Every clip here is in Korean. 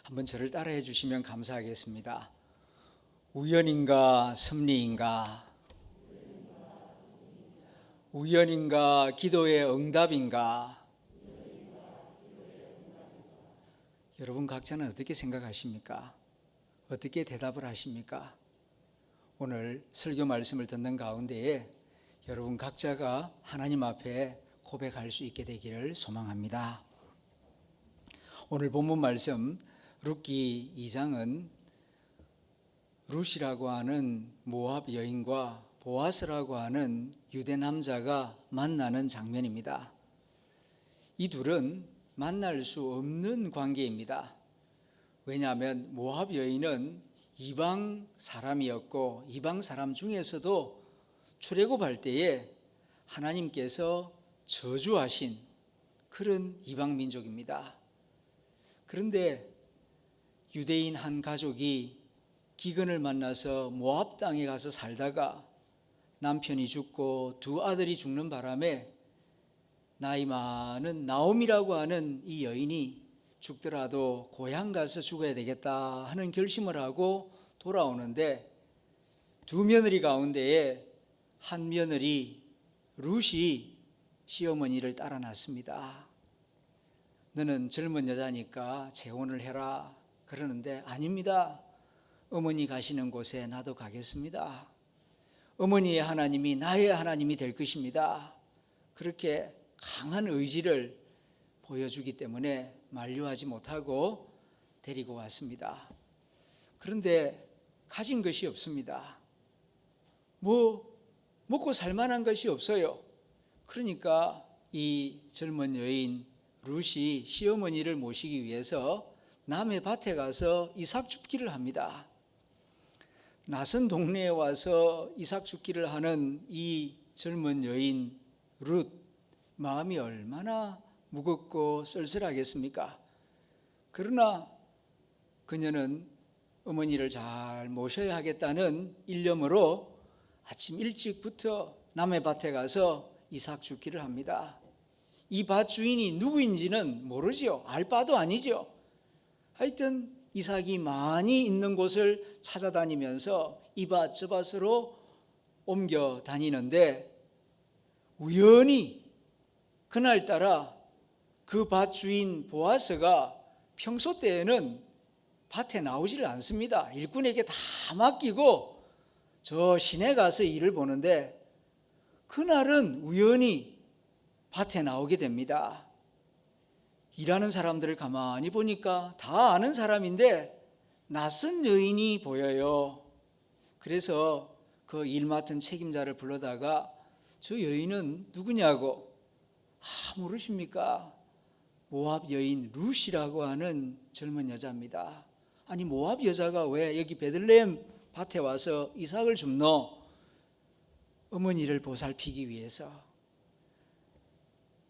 한번 저를 따라해 주시면 감사하겠습니다. 우연인가 섭리인가? 우연인가 기도의 응답인가? 여러분 각자는 어떻게 생각하십니까? 어떻게 대답을 하십니까? 오늘 설교 말씀을 듣는 가운데에 여러분 각자가 하나님 앞에 고백할 수 있게 되기를 소망합니다. 오늘 본문 말씀 룻기 2장은 룻이라고 하는 모압 여인과 보아스라고 하는 유대 남자가 만나는 장면입니다. 이 둘은 만날 수 없는 관계입니다. 왜냐하면 모압 여인은 이방 사람이었고 이방 사람 중에서도 출애굽할 때에 하나님께서 저주하신 그런 이방 민족입니다. 그런데 유대인 한 가족이 기근을 만나서 모압 땅에 가서 살다가 남편이 죽고 두 아들이 죽는 바람에 나이 많은 나옴이라고 하는 이 여인이 죽더라도 고향 가서 죽어야 되겠다 하는 결심을 하고 돌아오는데 두 며느리 가운데에 한 며느리 룻이 시어머니를 따라 놨습니다. 너는 젊은 여자니까 재혼을 해라 그러는데 아닙니다. 어머니 가시는 곳에 나도 가겠습니다. 어머니의 하나님이 나의 하나님이 될 것입니다. 그렇게 강한 의지를 보여주기 때문에 만류하지 못하고 데리고 왔습니다. 그런데 가진 것이 없습니다. 먹고 살만한 것이 없어요. 그러니까 이 젊은 여인 룻이 시어머니를 모시기 위해서 남의 밭에 가서 이삭 줍기를 합니다. 낯선 동네에 와서 이삭 줍기를 하는 이 젊은 여인 룻, 마음이 얼마나 무겁고 쓸쓸하겠습니까? 그러나 그녀는 어머니를 잘 모셔야 하겠다는 일념으로 아침 일찍부터 남의 밭에 가서 이삭 줍기를 합니다. 이 밭 주인이 누구인지는 모르죠. 알 바도 아니죠. 하여튼 이삭이 많이 있는 곳을 찾아다니면서 이 밭 저 밭으로 옮겨 다니는데 우연히 그날따라 그 밭 주인 보아스가 평소 때에는 밭에 나오지를 않습니다. 일꾼에게 다 맡기고 저 시내 가서 일을 보는데 그날은 우연히 밭에 나오게 됩니다. 일하는 사람들을 가만히 보니까 다 아는 사람인데 낯선 여인이 보여요. 그래서 그 일 맡은 책임자를 불러다가 저 여인은 누구냐고. 모르십니까? 모압 여인 룻이라고 하는 젊은 여자입니다. 아니 모압 여자가 왜 여기 베들레헴 밭에 와서 이삭을 줍노? 어머니를 보살피기 위해서.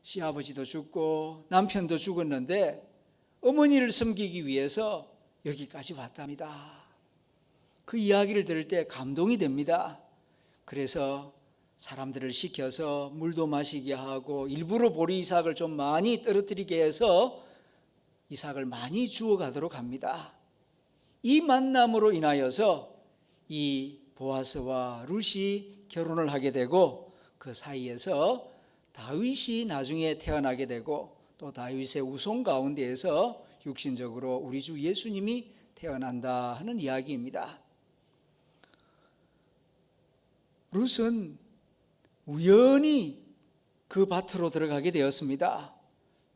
시아버지도 죽고 남편도 죽었는데 어머니를 섬기기 위해서 여기까지 왔답니다. 그 이야기를 들을 때 감동이 됩니다. 그래서 사람들을 시켜서 물도 마시게 하고 일부러 보리 이삭을 좀 많이 떨어뜨리게 해서 이삭을 많이 주워가도록 합니다. 이 만남으로 인하여서 이 보아스와 룻이 결혼을 하게 되고 그 사이에서 다윗이 나중에 태어나게 되고 또 다윗의 후손 가운데에서 육신적으로 우리 주 예수님이 태어난다 하는 이야기입니다. 룻은 우연히 그 밭으로 들어가게 되었습니다.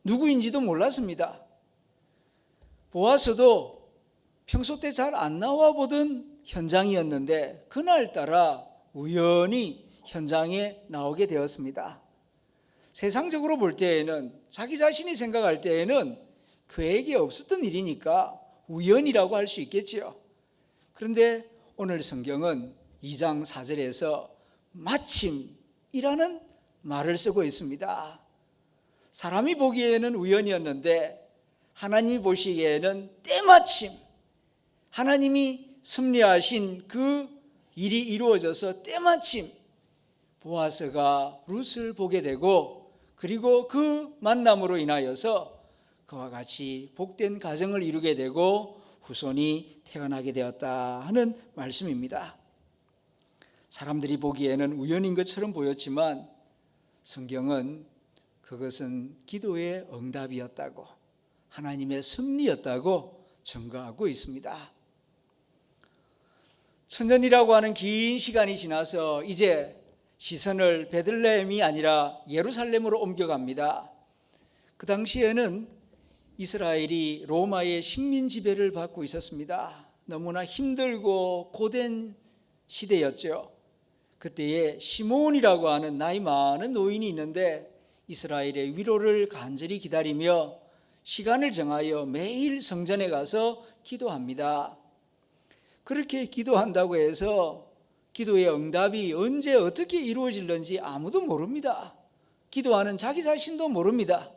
누구인지도 몰랐습니다. 보아스도 평소 때 잘 안 나와 보던 현장이었는데 그날따라 우연히 현장에 나오게 되었습니다. 세상적으로 볼 때에는 자기 자신이 생각할 때에는 계획이 없었던 일이니까 우연이라고 할 수 있겠지요. 그런데 오늘 성경은 2장 4절에서 마침이라는 말을 쓰고 있습니다. 사람이 보기에는 우연이었는데 하나님이 보시기에는 때마침 하나님이 섭리하신 그 일이 이루어져서 때마침 보아스가 룻을 보게 되고 그리고 그 만남으로 인하여서 그와 같이 복된 가정을 이루게 되고 후손이 태어나게 되었다 하는 말씀입니다. 사람들이 보기에는 우연인 것처럼 보였지만 성경은 그것은 기도의 응답이었다고, 하나님의 섭리였다고 증거하고 있습니다. 천년이라고 하는 긴 시간이 지나서 이제 시선을 베들레헴이 아니라 예루살렘으로 옮겨갑니다. 그 당시에는 이스라엘이 로마의 식민 지배를 받고 있었습니다. 너무나 힘들고 고된 시대였죠. 그때에 시몬이라고 하는 나이 많은 노인이 있는데 이스라엘의 위로를 간절히 기다리며 시간을 정하여 매일 성전에 가서 기도합니다. 그렇게 기도한다고 해서 기도의 응답이 언제 어떻게 이루어질는지 아무도 모릅니다. 기도하는 자기 자신도 모릅니다.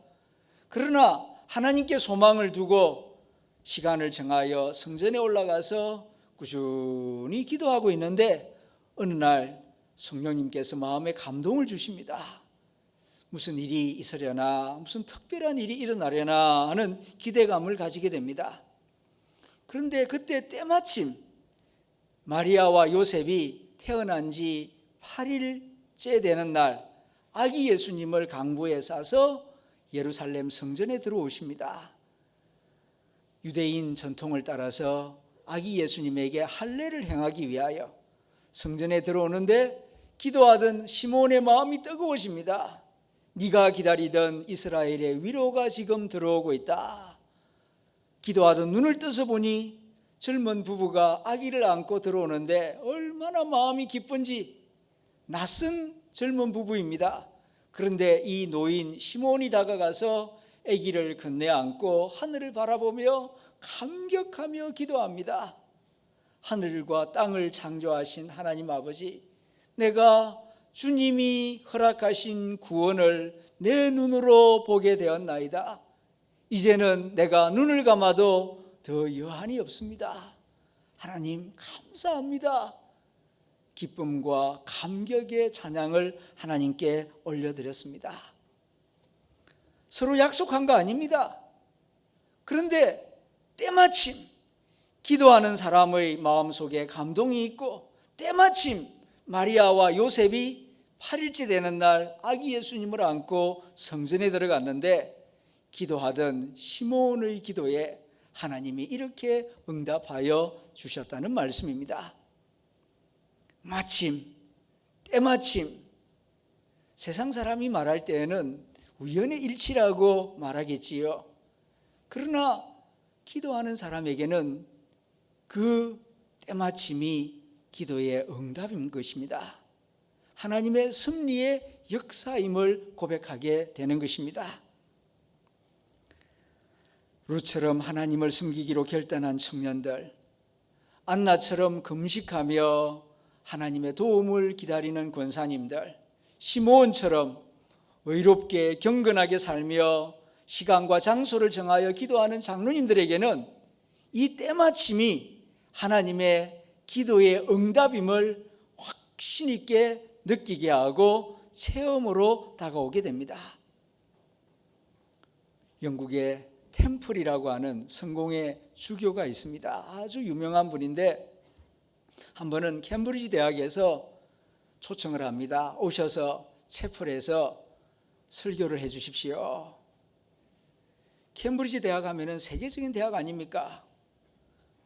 그러나 하나님께 소망을 두고 시간을 정하여 성전에 올라가서 꾸준히 기도하고 있는데 어느 날 성령님께서 마음에 감동을 주십니다. 무슨 일이 있으려나, 무슨 특별한 일이 일어나려나 하는 기대감을 가지게 됩니다. 그런데 그때 때마침 마리아와 요셉이 태어난 지 8일째 되는 날 아기 예수님을 강보에 싸서 예루살렘 성전에 들어오십니다. 유대인 전통을 따라서 아기 예수님에게 할례를 행하기 위하여 성전에 들어오는데 기도하던 시몬의 마음이 뜨거워집니다. 네가 기다리던 이스라엘의 위로가 지금 들어오고 있다. 기도하던 눈을 떠서 보니 젊은 부부가 아기를 안고 들어오는데 얼마나 마음이 기쁜지, 낯선 젊은 부부입니다. 그런데 이 노인 시몬이 다가가서 아기를 건네 안고 하늘을 바라보며 감격하며 기도합니다. 하늘과 땅을 창조하신 하나님 아버지, 내가 주님이 허락하신 구원을 내 눈으로 보게 되었나이다. 이제는 내가 눈을 감아도 더 여한이 없습니다. 하나님 감사합니다. 기쁨과 감격의 찬양을 하나님께 올려드렸습니다. 서로 약속한 거 아닙니다. 그런데 때마침 기도하는 사람의 마음속에 감동이 있고 때마침 마리아와 요셉이 8일째 되는 날 아기 예수님을 안고 성전에 들어갔는데 기도하던 시몬의 기도에 하나님이 이렇게 응답하여 주셨다는 말씀입니다. 마침, 때마침, 세상 사람이 말할 때에는 우연의 일치라고 말하겠지요. 그러나 기도하는 사람에게는 그 때마침이 기도의 응답인 것입니다. 하나님의 섭리의 역사임을 고백하게 되는 것입니다. 룻처럼 하나님을 섬기기로 결단한 청년들, 안나처럼 금식하며 하나님의 도움을 기다리는 권사님들, 시므온처럼 의롭게 경건하게 살며 시간과 장소를 정하여 기도하는 장로님들에게는 이 때마침이 하나님의 기도의 응답임을 확신 있게 느끼게 하고 체험으로 다가오게 됩니다. 영국의 템플이라고 하는 성공의 주교가 있습니다. 아주 유명한 분인데 한 번은 캠브리지 대학에서 초청을 합니다. 오셔서 채플에서 설교를 해 주십시오. 캠브리지 대학 하면은 세계적인 대학 아닙니까?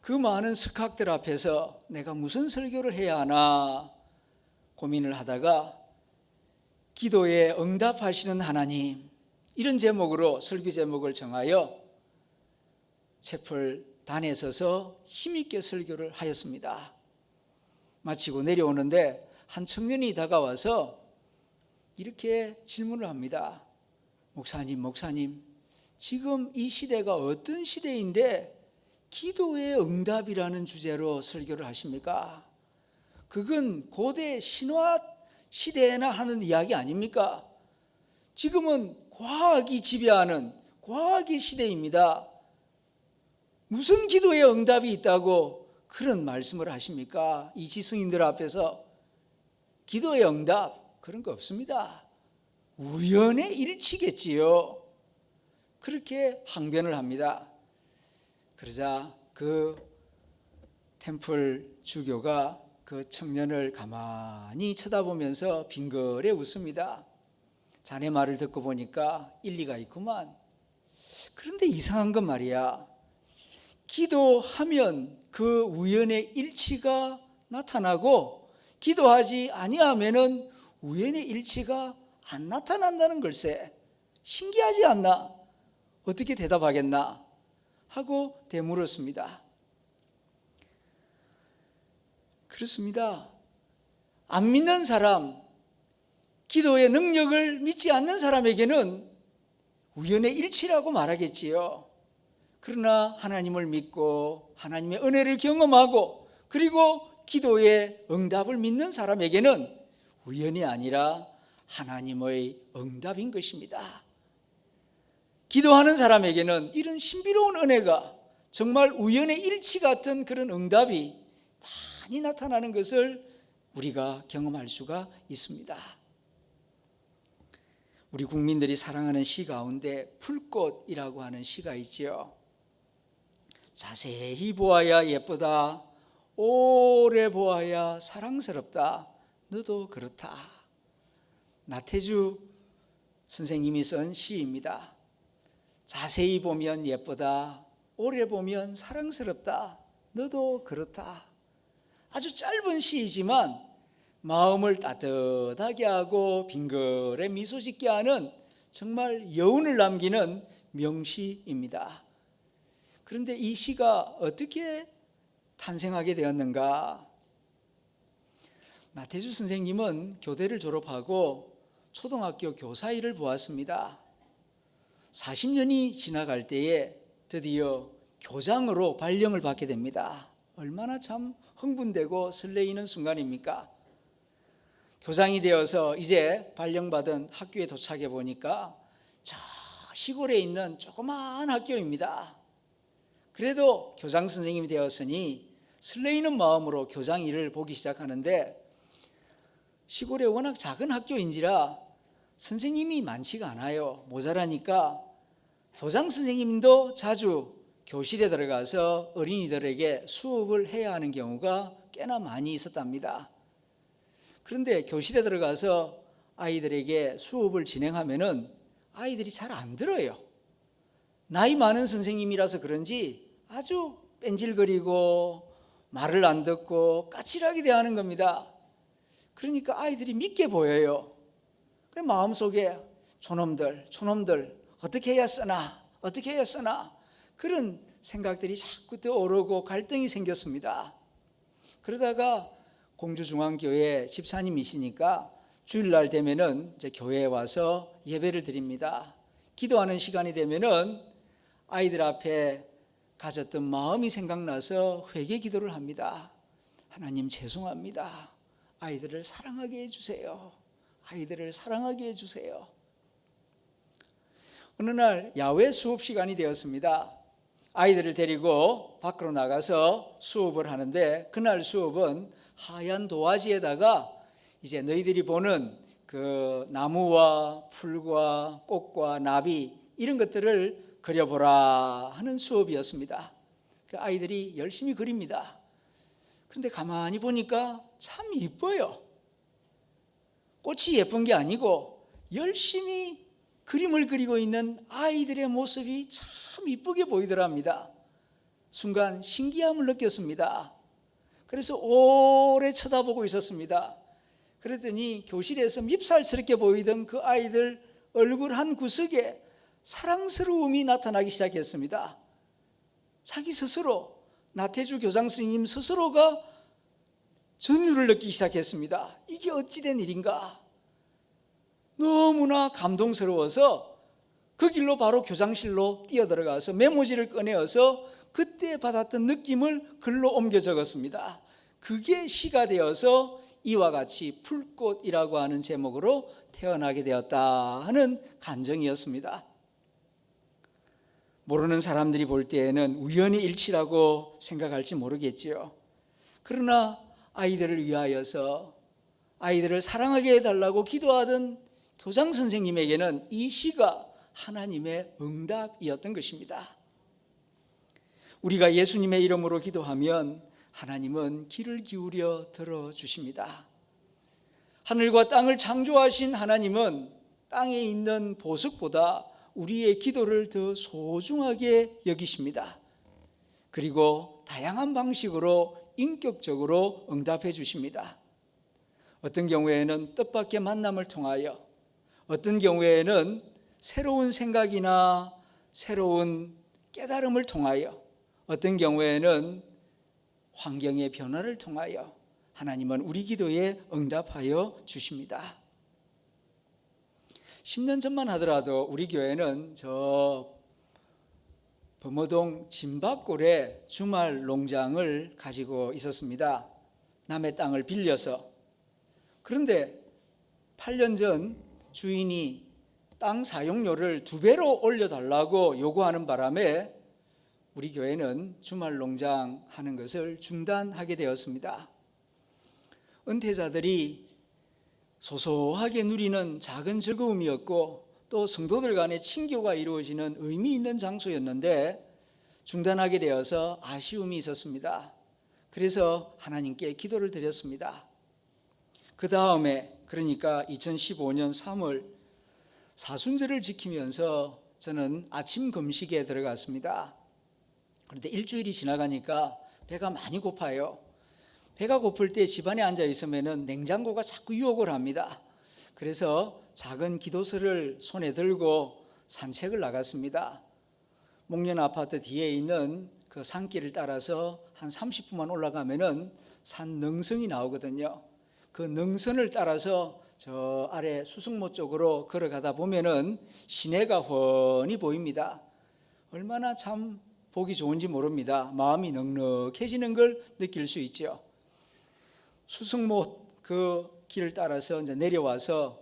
그 많은 석학들 앞에서 내가 무슨 설교를 해야 하나 고민을 하다가 기도에 응답하시는 하나님, 이런 제목으로 설교 제목을 정하여 채플 단에 서서 힘있게 설교를 하였습니다. 마치고 내려오는데 한 청년이 다가와서 이렇게 질문을 합니다. 목사님, 지금 이 시대가 어떤 시대인데 기도의 응답이라는 주제로 설교를 하십니까? 그건 고대 신화 시대에나 하는 이야기 아닙니까? 지금은 과학이 지배하는 과학의 시대입니다. 무슨 기도의 응답이 있다고 그런 말씀을 하십니까? 이 지성인들 앞에서 기도의 응답 그런 거 없습니다. 우연의 일치겠지요. 그렇게 항변을 합니다. 그러자 그 템플 주교가 그 청년을 가만히 쳐다보면서 빙그레 웃습니다. 자네 말을 듣고 보니까 일리가 있구만. 그런데 이상한 건 말이야. 기도하면 그 우연의 일치가 나타나고 기도하지 아니하면은 우연의 일치가 안 나타난다는 걸세. 신기하지 않나? 어떻게 대답하겠나? 하고 되물었습니다. 그렇습니다. 안 믿는 사람, 기도의 능력을 믿지 않는 사람에게는 우연의 일치라고 말하겠지요. 그러나 하나님을 믿고 하나님의 은혜를 경험하고 그리고 기도의 응답을 믿는 사람에게는 우연이 아니라 하나님의 응답인 것입니다. 기도하는 사람에게는 이런 신비로운 은혜가 정말 우연의 일치 같은 그런 응답이 많이 나타나는 것을 우리가 경험할 수가 있습니다. 우리 국민들이 사랑하는 시 가운데 풀꽃이라고 하는 시가 있지요. 자세히 보아야 예쁘다. 오래 보아야 사랑스럽다. 너도 그렇다. 나태주 선생님이 쓴 시입니다. 자세히 보면 예쁘다. 오래 보면 사랑스럽다. 너도 그렇다. 아주 짧은 시이지만 마음을 따뜻하게 하고 빙그레 미소 짓게 하는 정말 여운을 남기는 명시입니다. 그런데 이 시가 어떻게 탄생하게 되었는가? 나태주 선생님은 교대를 졸업하고 초등학교 교사 일을 보았습니다. 40년이 지나갈 때에 드디어 교장으로 발령을 받게 됩니다. 얼마나 참 흥분되고 설레이는 순간입니까? 교장이 되어서 이제 발령받은 학교에 도착해 보니까 저 시골에 있는 조그마한 학교입니다. 그래도 교장 선생님이 되었으니 설레이는 마음으로 교장 일을 보기 시작하는데 시골에 워낙 작은 학교인지라 선생님이 많지가 않아요. 모자라니까 교장 선생님도 자주 교실에 들어가서 어린이들에게 수업을 해야 하는 경우가 꽤나 많이 있었답니다. 그런데 교실에 들어가서 아이들에게 수업을 진행하면은 아이들이 잘 안 들어요. 나이 많은 선생님이라서 그런지 아주 뺀질거리고 말을 안 듣고 까칠하게 대하는 겁니다. 그러니까 아이들이 믿게 보여요. 그래 마음속에 저놈들 어떻게 해야 쓰나 그런 생각들이 자꾸 떠오르고 갈등이 생겼습니다. 그러다가 공주중앙교회 집사님이시니까 주일날 되면은 이제 교회에 와서 예배를 드립니다. 기도하는 시간이 되면은 아이들 앞에 가졌던 마음이 생각나서 회개 기도를 합니다. 하나님 죄송합니다. 아이들을 사랑하게 해주세요. 아이들을 사랑하게 해주세요. 어느 날 야외 수업 시간이 되었습니다. 아이들을 데리고 밖으로 나가서 수업을 하는데 그날 수업은 하얀 도화지에다가 이제 너희들이 보는 그 나무와 풀과 꽃과 나비 이런 것들을 그려보라 하는 수업이었습니다. 그 아이들이 열심히 그립니다. 그런데 가만히 보니까 참 이뻐요. 꽃이 예쁜 게 아니고 열심히 그림을 그리고 있는 아이들의 모습이 참 이쁘게 보이더랍니다. 순간 신기함을 느꼈습니다. 그래서 오래 쳐다보고 있었습니다. 그랬더니 교실에서 밉살스럽게 보이던 그 아이들 얼굴 한 구석에 사랑스러움이 나타나기 시작했습니다. 자기 스스로, 나태주 교장 스님 스스로가 전율을 느끼기 시작했습니다. 이게 어찌된 일인가? 너무나 감동스러워서 그 길로 바로 교장실로 뛰어들어가서 메모지를 꺼내어서 그때 받았던 느낌을 글로 옮겨 적었습니다. 그게 시가 되어서 이와 같이 풀꽃이라고 하는 제목으로 태어나게 되었다 하는 간증이었습니다. 모르는 사람들이 볼 때에는 우연히 일치라고 생각할지 모르겠지요. 그러나 아이들을 위하여서 아이들을 사랑하게 해달라고 기도하던 교장 선생님에게는 이 시가 하나님의 응답이었던 것입니다. 우리가 예수님의 이름으로 기도하면 하나님은 귀를 기울여 들어주십니다. 하늘과 땅을 창조하신 하나님은 땅에 있는 보석보다 우리의 기도를 더 소중하게 여기십니다. 그리고 다양한 방식으로 인격적으로 응답해 주십니다. 어떤 경우에는 뜻밖의 만남을 통하여, 어떤 경우에는 새로운 생각이나 새로운 깨달음을 통하여, 어떤 경우에는 환경의 변화를 통하여 하나님은 우리 기도에 응답하여 주십니다. 10년 전만 하더라도 우리 교회는 저 범어동 진박골에 주말 농장을 가지고 있었습니다. 남의 땅을 빌려서. 그런데 8년 전 주인이 땅 사용료를 2배로 올려달라고 요구하는 바람에 우리 교회는 주말 농장 하는 것을 중단하게 되었습니다. 은퇴자들이 소소하게 누리는 작은 즐거움이었고 또 성도들 간의 친교가 이루어지는 의미 있는 장소였는데 중단하게 되어서 아쉬움이 있었습니다. 그래서 하나님께 기도를 드렸습니다. 그 다음에 그러니까 2015년 3월 사순절을 지키면서 저는 아침 금식에 들어갔습니다. 그런데 일주일이 지나가니까 배가 많이 고파요. 배가 고플 때 집안에 앉아 있으면 냉장고가 자꾸 유혹을 합니다. 그래서 작은 기도서를 손에 들고 산책을 나갔습니다. 목련 아파트 뒤에 있는 그 산길을 따라서 한 30분만 올라가면은 산 능선이 나오거든요. 그 능선을 따라서 저 아래 수승모 쪽으로 걸어가다 보면은 시내가 훤히 보입니다. 얼마나 참 보기 좋은지 모릅니다. 마음이 넉넉해지는 걸 느낄 수 있죠. 수승못 그 길을 따라서 이제 내려와서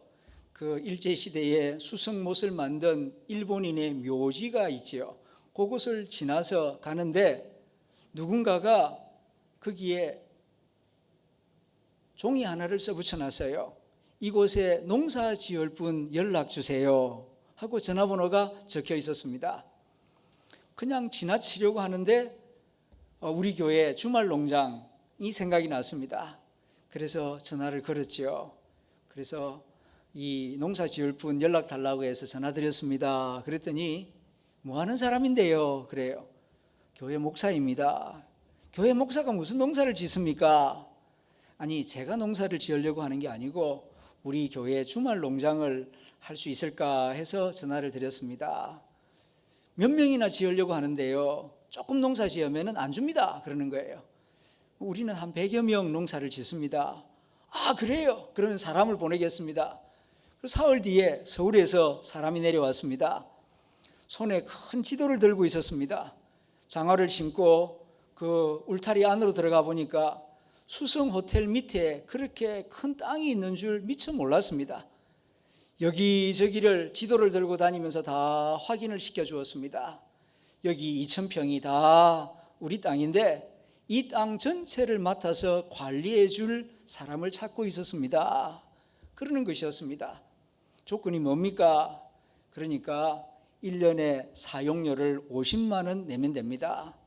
그 일제시대에 수승못을 만든 일본인의 묘지가 있지요. 그곳을 지나서 가는데 누군가가 거기에 종이 하나를 써붙여놨어요. 이곳에 농사 지을 분 연락 주세요 하고 전화번호가 적혀 있었습니다. 그냥 지나치려고 하는데 우리 교회 주말 농장이 생각이 났습니다. 그래서 전화를 걸었죠. 그래서 이 농사 지을 분 연락 달라고 해서 전화 드렸습니다. 그랬더니 뭐 하는 사람인데요? 그래요. 교회 목사입니다. 교회 목사가 무슨 농사를 짓습니까? 아니, 제가 농사를 지으려고 하는 게 아니고 우리 교회 주말 농장을 할 수 있을까 해서 전화를 드렸습니다. 몇 명이나 지으려고 하는데요. 조금 농사 지으면 안 줍니다. 그러는 거예요. 우리는 한 100여 명 농사를 짓습니다. 아, 그래요? 그러면 사람을 보내겠습니다. 사흘 뒤에 서울에서 사람이 내려왔습니다. 손에 큰 지도를 들고 있었습니다. 장화를 신고 그 울타리 안으로 들어가 보니까 수성 호텔 밑에 그렇게 큰 땅이 있는 줄 미처 몰랐습니다. 여기저기를 지도를 들고 다니면서 다 확인을 시켜주었습니다. 여기 2,000평이 다 우리 땅인데 이 땅 전체를 맡아서 관리해 줄 사람을 찾고 있었습니다. 그러는 것이었습니다. 조건이 뭡니까? 그러니까 1년에 사용료를 50만 원 내면 됩니다.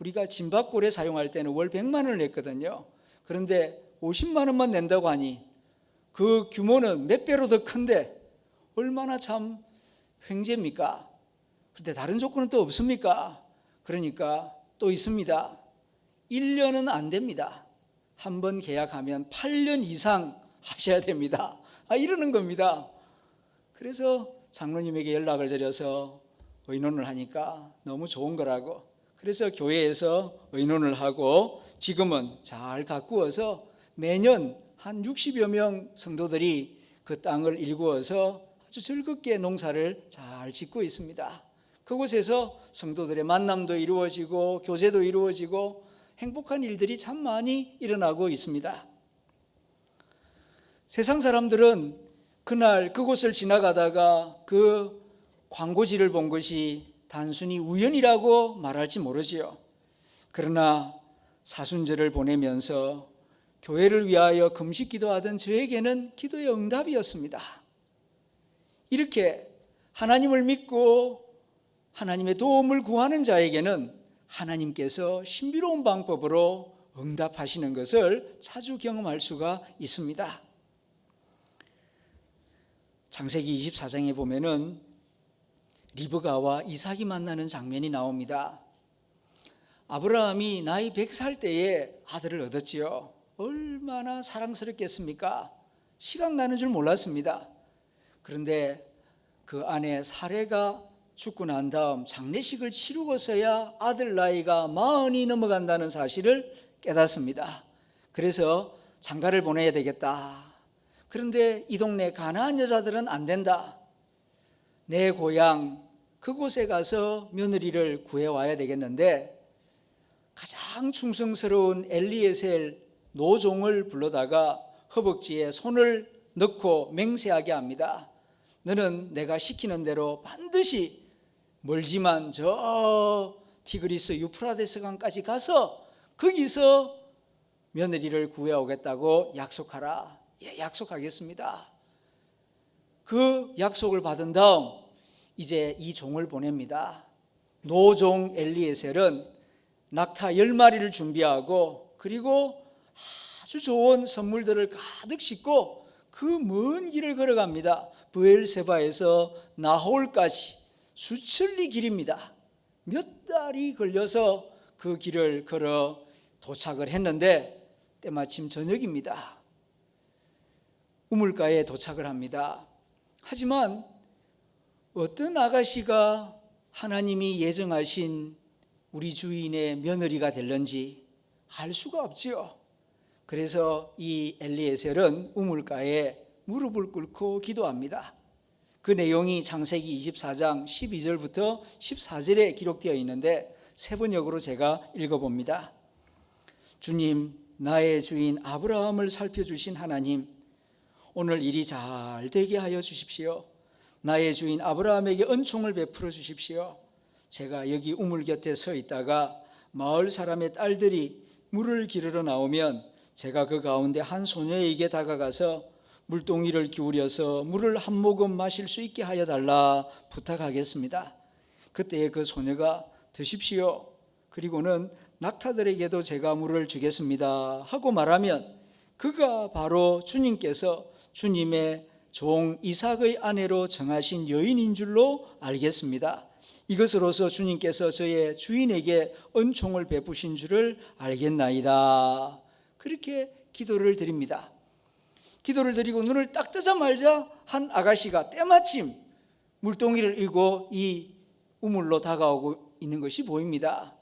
우리가 진박골에 사용할 때는 월 100만 원을 냈거든요. 그런데 50만 원만 낸다고 하니 그 규모는 몇 배로 더 큰데 얼마나 참 횡재입니까? 그런데 다른 조건은 또 없습니까? 그러니까 또 있습니다. 1년은 안 됩니다. 한 번 계약하면 8년 이상 하셔야 됩니다. 이러는 겁니다. 그래서 장로님에게 연락을 드려서 의논을 하니까 너무 좋은 거라고. 그래서 교회에서 의논을 하고 지금은 잘 가꾸어서 매년 한 60여 명 성도들이 그 땅을 일구어서 아주 즐겁게 농사를 잘 짓고 있습니다. 그곳에서 성도들의 만남도 이루어지고 교제도 이루어지고 행복한 일들이 참 많이 일어나고 있습니다. 세상 사람들은 그날 그곳을 지나가다가 그 광고지를 본 것이 단순히 우연이라고 말할지 모르지요. 그러나 사순절을 보내면서 교회를 위하여 금식 기도하던 저에게는 기도의 응답이었습니다. 이렇게 하나님을 믿고 하나님의 도움을 구하는 자에게는 하나님께서 신비로운 방법으로 응답하시는 것을 자주 경험할 수가 있습니다. 창세기 24장에 보면은 리브가와 이삭이 만나는 장면이 나옵니다. 아브라함이 나이 100살 때에 아들을 얻었지요. 얼마나 사랑스럽겠습니까? 시간 가는 줄 몰랐습니다. 그런데 그 아내 사레가 죽고 난 다음 장례식을 치르고서야 아들 나이가 40이 넘어간다는 사실을 깨닫습니다. 그래서 장가를 보내야 되겠다. 그런데 이 동네 가나안 여자들은 안 된다. 내 고향 그곳에 가서 며느리를 구해와야 되겠는데 가장 충성스러운 엘리에셀 노종을 불러다가 허벅지에 손을 넣고 맹세하게 합니다. 너는 내가 시키는 대로 반드시 멀지만 저 티그리스 유프라데스 강까지 가서 거기서 며느리를 구해오겠다고 약속하라. 예, 약속하겠습니다. 그 약속을 받은 다음 이제 이 종을 보냅니다. 노종 엘리에셀은 낙타 10마리를 준비하고 그리고 아주 좋은 선물들을 가득 싣고 그 먼 길을 걸어갑니다. 브엘세바에서 나홀까지 수천리 길입니다. 몇 달이 걸려서 그 길을 걸어 도착을 했는데 때마침 저녁입니다. 우물가에 도착을 합니다. 하지만 어떤 아가씨가 하나님이 예정하신 우리 주인의 며느리가 될런지 알 수가 없지요. 그래서 이 엘리에셀은 우물가에 무릎을 꿇고 기도합니다. 그 내용이 창세기 24장 12절부터 14절에 기록되어 있는데 세 번역으로 제가 읽어봅니다. 주님, 나의 주인 아브라함을 살펴주신 하나님, 오늘 일이 잘 되게 하여 주십시오. 나의 주인 아브라함에게 은총을 베풀어 주십시오. 제가 여기 우물 곁에 서 있다가 마을 사람의 딸들이 물을 기르러 나오면 제가 그 가운데 한 소녀에게 다가가서 물동이를 기울여서 물을 한 모금 마실 수 있게 하여 달라 부탁하겠습니다. 그때에 그 소녀가 드십시오. 그리고는 낙타들에게도 제가 물을 주겠습니다 하고 말하면 그가 바로 주님께서 주님의 종 이삭의 아내로 정하신 여인인 줄로 알겠습니다. 이것으로서 주님께서 저의 주인에게 은총을 베푸신 줄을 알겠나이다. 그렇게 기도를 드립니다. 기도를 드리고 눈을 딱 뜨자마자 한 아가씨가 때마침 물동이를 이고 이 우물로 다가오고 있는 것이 보입니다.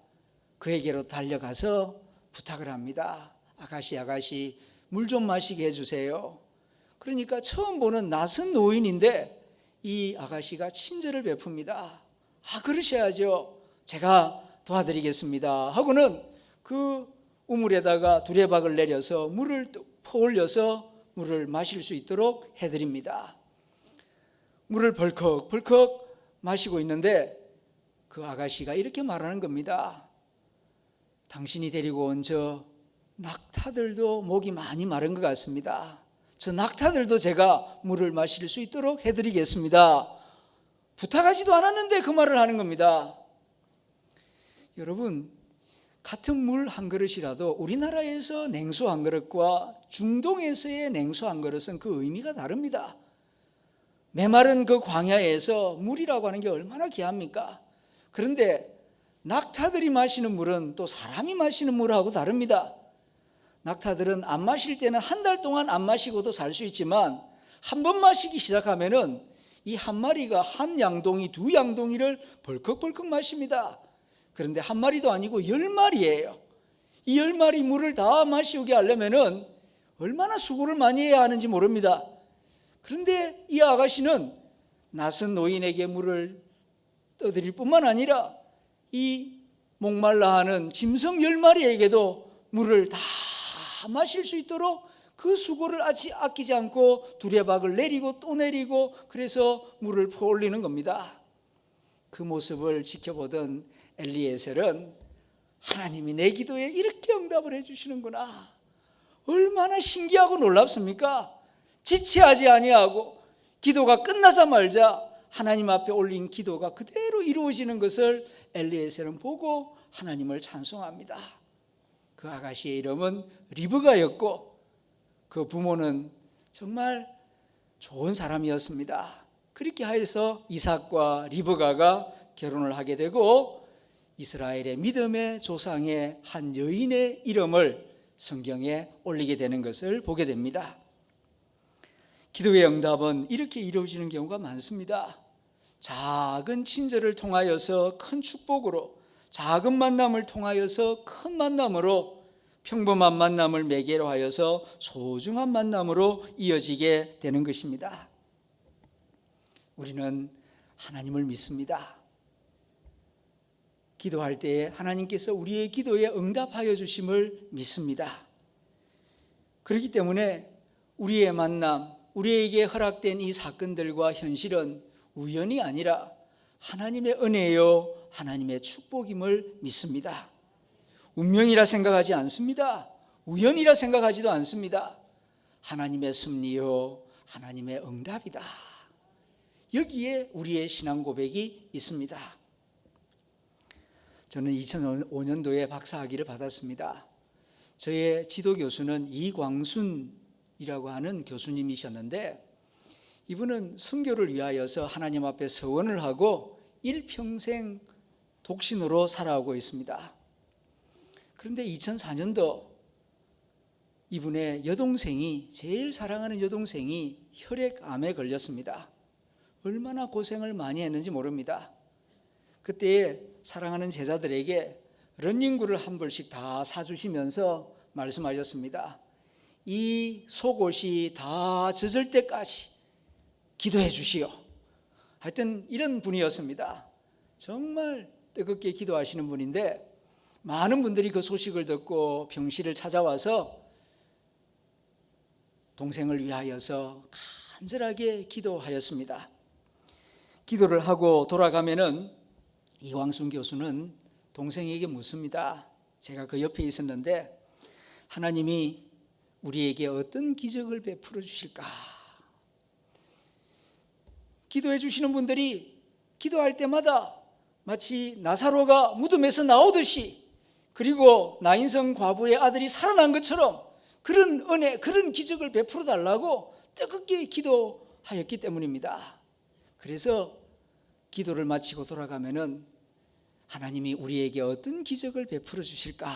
그에게로 달려가서 부탁을 합니다. 아가씨 물 좀 마시게 해주세요. 그러니까 처음 보는 낯선 노인인데 이 아가씨가 친절을 베풉니다. 아, 그러셔야죠. 제가 도와드리겠습니다 하고는 그 우물에다가 두레박을 내려서 물을 퍼올려서 물을 마실 수 있도록 해드립니다. 물을 벌컥벌컥 마시고 있는데 그 아가씨가 이렇게 말하는 겁니다. 당신이 데리고 온 저 낙타들도 목이 많이 마른 것 같습니다. 저 낙타들도 제가 물을 마실 수 있도록 해드리겠습니다. 부탁하지도 않았는데 그 말을 하는 겁니다. 여러분, 같은 물 한 그릇이라도 우리나라에서 냉수 한 그릇과 중동에서의 냉수 한 그릇은 그 의미가 다릅니다. 메마른 그 광야에서 물이라고 하는 게 얼마나 귀합니까? 그런데 낙타들이 마시는 물은 또 사람이 마시는 물하고 다릅니다. 낙타들은 안 마실 때는 한 달 동안 안 마시고도 살 수 있지만 한 번 마시기 시작하면은 이 한 마리가 한 양동이 두 양동이를 벌컥벌컥 마십니다. 그런데 한 마리도 아니고 10마리예요. 이 10마리 물을 다 마시게 하려면은 얼마나 수고를 많이 해야 하는지 모릅니다. 그런데 이 아가씨는 낯선 노인에게 물을 떠드릴 뿐만 아니라 이 목말라 하는 짐승 10마리에게도 물을 다 마실 수 있도록 그 수고를 아끼지 않고 두레박을 내리고 또 내리고 그래서 물을 퍼올리는 겁니다. 그 모습을 지켜보던 엘리에셀은 하나님이 내 기도에 이렇게 응답을 해주시는구나. 얼마나 신기하고 놀랍습니까? 지체하지 아니하고 기도가 끝나자마자 하나님 앞에 올린 기도가 그대로 이루어지는 것을 엘리에셀은 보고 하나님을 찬송합니다. 그 아가씨의 이름은 리브가였고 그 부모는 정말 좋은 사람이었습니다. 그렇게 하여서 이삭과 리브가가 결혼을 하게 되고 이스라엘의 믿음의 조상의 한 여인의 이름을 성경에 올리게 되는 것을 보게 됩니다. 기도의 응답은 이렇게 이루어지는 경우가 많습니다. 작은 친절을 통하여서 큰 축복으로, 작은 만남을 통하여서 큰 만남으로, 평범한 만남을 매개로 하여서 소중한 만남으로 이어지게 되는 것입니다. 우리는 하나님을 믿습니다. 기도할 때에 하나님께서 우리의 기도에 응답하여 주심을 믿습니다. 그렇기 때문에 우리의 만남, 우리에게 허락된 이 사건들과 현실은 우연이 아니라 하나님의 은혜요, 하나님의 축복임을 믿습니다. 운명이라 생각하지 않습니다. 우연이라 생각하지도 않습니다. 하나님의 섭리요, 하나님의 응답이다. 여기에 우리의 신앙 고백이 있습니다. 저는 2005년도에 박사학위를 받았습니다. 저의 지도 교수는 이광순이라고 하는 교수님이셨는데 이분은 선교를 위하여서 하나님 앞에 서원을 하고 일평생 독신으로 살아오고 있습니다. 그런데 2004년도 이분의 여동생이, 제일 사랑하는 여동생이 혈액암에 걸렸습니다. 얼마나 고생을 많이 했는지 모릅니다. 그때 사랑하는 제자들에게 러닝구를 한 벌씩 다 사주시면서 말씀하셨습니다. 이 속옷이 다 젖을 때까지 기도해 주시오. 하여튼 이런 분이었습니다. 정말 뜨겁게 기도하시는 분인데 많은 분들이 그 소식을 듣고 병실을 찾아와서 동생을 위하여서 간절하게 기도하였습니다. 기도를 하고 돌아가면은 이광순 교수는 동생에게 묻습니다. 제가 그 옆에 있었는데 하나님이 우리에게 어떤 기적을 베풀어 주실까? 기도해 주시는 분들이 기도할 때마다 마치 나사로가 무덤에서 나오듯이, 그리고 나인성 과부의 아들이 살아난 것처럼 그런 은혜, 그런 기적을 베풀어 달라고 뜨겁게 기도하였기 때문입니다. 그래서 기도를 마치고 돌아가면은 하나님이 우리에게 어떤 기적을 베풀어 주실까?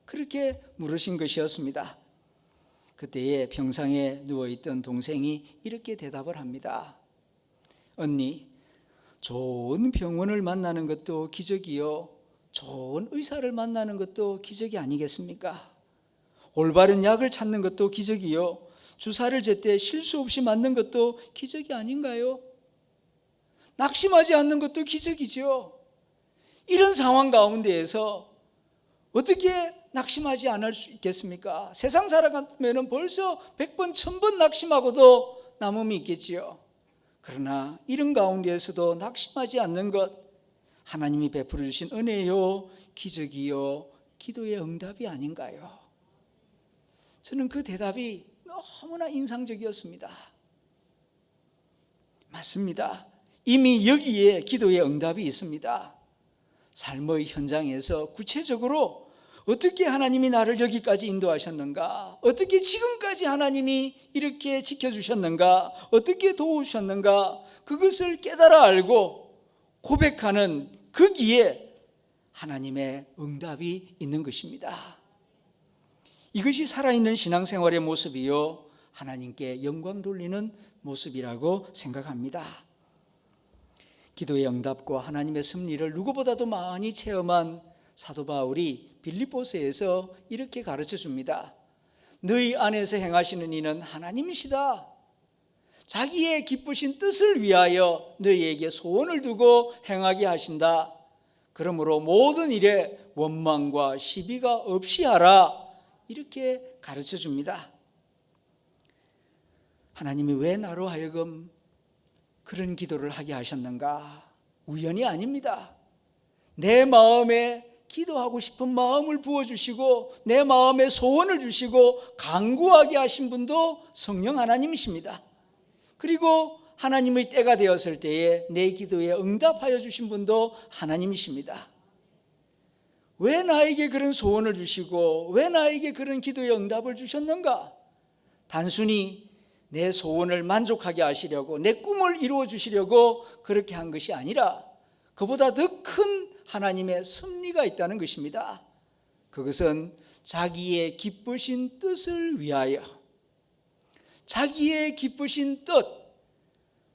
그렇게 물으신 것이었습니다. 그때에 병상에 누워있던 동생이 이렇게 대답을 합니다. 언니, 좋은 병원을 만나는 것도 기적이요, 좋은 의사를 만나는 것도 기적이 아니겠습니까? 올바른 약을 찾는 것도 기적이요, 주사를 제때 실수 없이 맞는 것도 기적이 아닌가요? 낙심하지 않는 것도 기적이죠. 이런 상황 가운데에서 어떻게 낙심하지 않을 수 있겠습니까? 세상 사람 같으면 벌써 100번, 1000번 낙심하고도 남음이 있겠지요. 그러나 이런 가운데에서도 낙심하지 않는 것, 하나님이 베풀어 주신 은혜요, 기적이요, 기도의 응답이 아닌가요? 저는 그 대답이 너무나 인상적이었습니다. 맞습니다. 이미 여기에 기도의 응답이 있습니다. 삶의 현장에서 구체적으로 어떻게 하나님이 나를 여기까지 인도하셨는가, 어떻게 지금까지 하나님이 이렇게 지켜주셨는가, 어떻게 도우셨는가, 그것을 깨달아 알고 고백하는 거기에 하나님의 응답이 있는 것입니다. 이것이 살아있는 신앙생활의 모습이요, 하나님께 영광 돌리는 모습이라고 생각합니다. 기도의 응답과 하나님의 섭리를 누구보다도 많이 체험한 사도 바울이 빌립보서에서 이렇게 가르쳐 줍니다. 너희 안에서 행하시는 이는 하나님이시다. 자기의 기쁘신 뜻을 위하여 너희에게 소원을 두고 행하게 하신다. 그러므로 모든 일에 원망과 시비가 없이 하라. 이렇게 가르쳐 줍니다. 하나님이 왜 나로 하여금 그런 기도를 하게 하셨는가? 우연이 아닙니다. 내 마음에 기도하고 싶은 마음을 부어주시고 내 마음에 소원을 주시고 간구하게 하신 분도 성령 하나님이십니다. 그리고 하나님의 때가 되었을 때에 내 기도에 응답하여 주신 분도 하나님이십니다. 왜 나에게 그런 소원을 주시고 왜 나에게 그런 기도의 응답을 주셨는가? 단순히 내 소원을 만족하게 하시려고, 내 꿈을 이루어 주시려고 그렇게 한 것이 아니라 그보다 더 큰 하나님의 섭리가 있다는 것입니다. 그것은 자기의 기쁘신 뜻을 위하여, 자기의 기쁘신 뜻,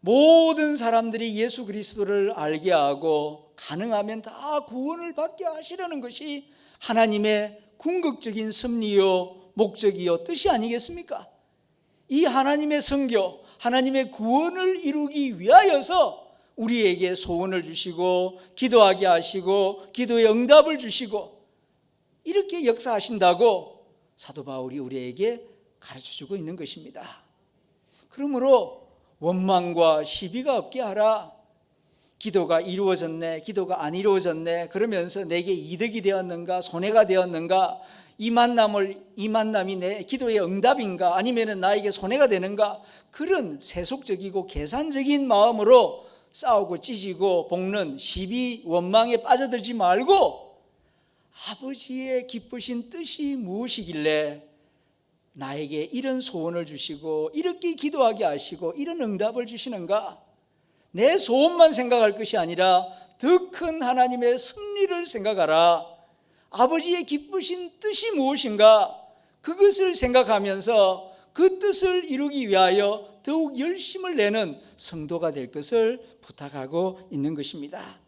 모든 사람들이 예수 그리스도를 알게 하고 가능하면 다 구원을 받게 하시려는 것이 하나님의 궁극적인 섭리요 목적이요 뜻이 아니겠습니까? 이 하나님의 선교, 하나님의 구원을 이루기 위하여서 우리에게 소원을 주시고 기도하게 하시고 기도의 응답을 주시고 이렇게 역사하신다고 사도 바울이 우리에게 가르쳐주고 있는 것입니다. 그러므로 원망과 시비가 없게 하라. 기도가 이루어졌네, 기도가 안 이루어졌네 그러면서 내게 이득이 되었는가 손해가 되었는가, 이 만남이 내 기도의 응답인가 아니면 나에게 손해가 되는가, 그런 세속적이고 계산적인 마음으로 싸우고 찢이고 볶는 시비 원망에 빠져들지 말고 아버지의 기쁘신 뜻이 무엇이길래 나에게 이런 소원을 주시고 이렇게 기도하게 하시고 이런 응답을 주시는가, 내 소원만 생각할 것이 아니라 더 큰 하나님의 섭리를 생각하라. 아버지의 기쁘신 뜻이 무엇인가, 그것을 생각하면서 그 뜻을 이루기 위하여 더욱 열심을 내는 성도가 될 것을 부탁하고 있는 것입니다.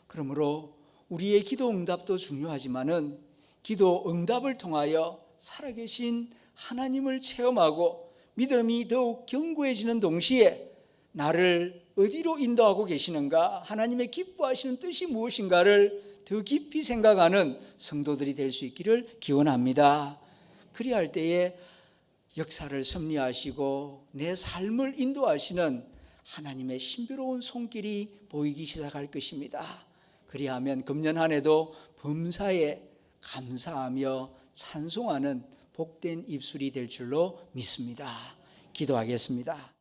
그러므로 우리의 기도 응답도 중요하지만은 기도 응답을 통하여 살아계신 하나님을 체험하고 믿음이 더욱 견고해지는 동시에 나를 어디로 인도하고 계시는가, 하나님의 기뻐하시는 뜻이 무엇인가를 더 깊이 생각하는 성도들이 될 수 있기를 기원합니다. 그리할 때에 역사를 섭리하시고 내 삶을 인도하시는 하나님의 신비로운 손길이 보이기 시작할 것입니다. 그리하면 금년 한 해도 범사에 감사하며 찬송하는 복된 입술이 될 줄로 믿습니다. 기도하겠습니다.